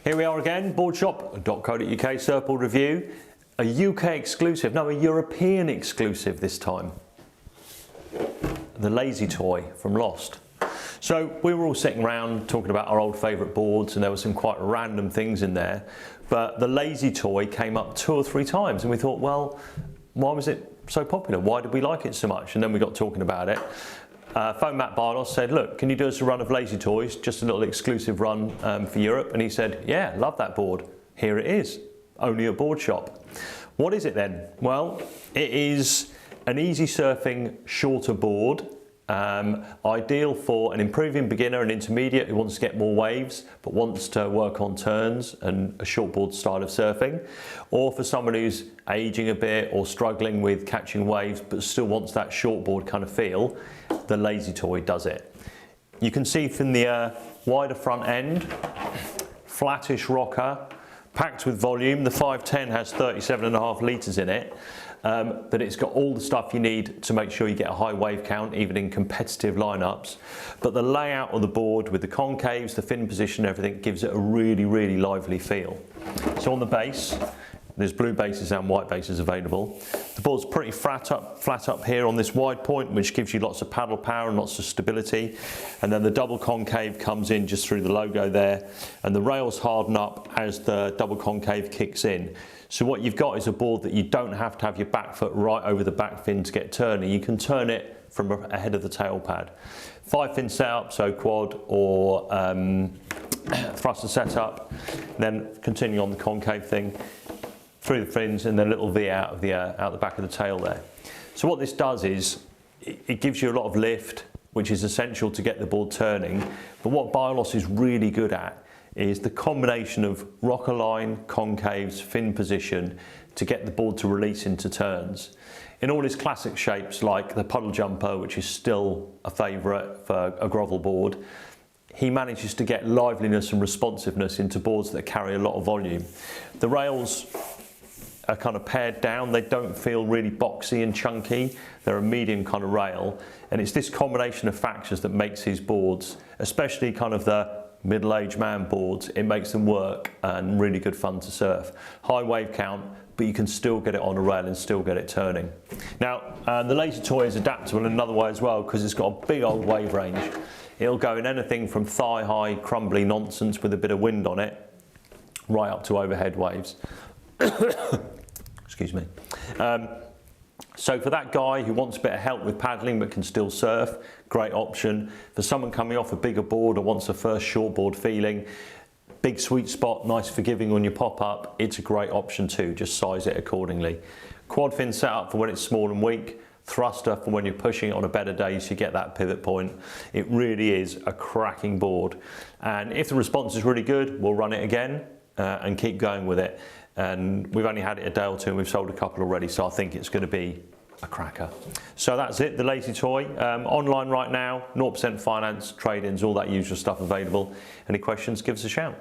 Here we are again, boardshop.co.uk surfboard review. A UK exclusive, no, a European exclusive this time. The Lazy Toy from Lost. So we were all sitting around talking about our old favourite boards, and there were some quite random things in there. But the Lazy Toy came up 2 or 3 times, and we thought, well, why was it so popular? Why did we like it so much? And then we got talking about it. Phoned Matt Biolos, said, look, can you do us a run of Lazy Toys, just a little exclusive run for Europe? And he said, yeah, love that board. Here it is, only a board shop. What is it then? Well, it is an easy surfing, shorter board, ideal for an improving beginner and intermediate who wants to get more waves but wants to work on turns and a shortboard style of surfing, or for someone who's aging a bit or struggling with catching waves but still wants that shortboard kind of feel. The Lazy Toy does it. You can see from the wider front end, flattish rocker, packed with volume. The 510 has 37.5 litres in it. But it's got all the stuff you need to make sure you get a high wave count, even in competitive lineups. But the layout of the board with the concaves, the fin position, everything gives it a really, really lively feel. So on the base, there's blue bases and white bases available. The board's pretty flat up here on this wide point, which gives you lots of paddle power and lots of stability. And then the double concave comes in just through the logo there, and the rails harden up as the double concave kicks in. So what you've got is a board that you don't have to have your back foot right over the back fin to get turning. You can turn it from ahead of the tail pad. 5-fin setup, so quad or thruster setup. Then continue on the concave thing through the fins and then a little V out the back of the tail there. So what this does is it gives you a lot of lift, which is essential to get the board turning. But what Biolos is really good at is the combination of rocker line, concaves, fin position to get the board to release into turns. In all its classic shapes, like the puddle jumper, which is still a favourite for a grovel board, he manages to get liveliness and responsiveness into boards that carry a lot of volume. The rails are kind of pared down. They don't feel really boxy and chunky. They're a medium kind of rail. And it's this combination of factors that makes his boards, especially kind of the middle-aged man boards, it makes them work and really good fun to surf. High wave count, but you can still get it on a rail and still get it turning. Now, the Lazy Toy is adaptable in another way as well, because it's got a big old wave range. It'll go in anything from thigh-high, crumbly nonsense with a bit of wind on it, right up to overhead waves. Excuse me. So for that guy who wants a bit of help with paddling but can still surf, great option. For someone coming off a bigger board or wants a first shortboard feeling, big sweet spot, nice forgiving when you pop up, it's a great option too, just size it accordingly. Quad fin setup for when it's small and weak, thruster for when you're pushing it on a better day so you get that pivot point. It really is a cracking board. And if the response is really good, we'll run it again and keep going with it. And we've only had it a day or two and we've sold a couple already, so I think it's going to be a cracker. So that's it, the Lazy Toy. Online right now, 0% finance, trade-ins, all that usual stuff available. Any questions, give us a shout.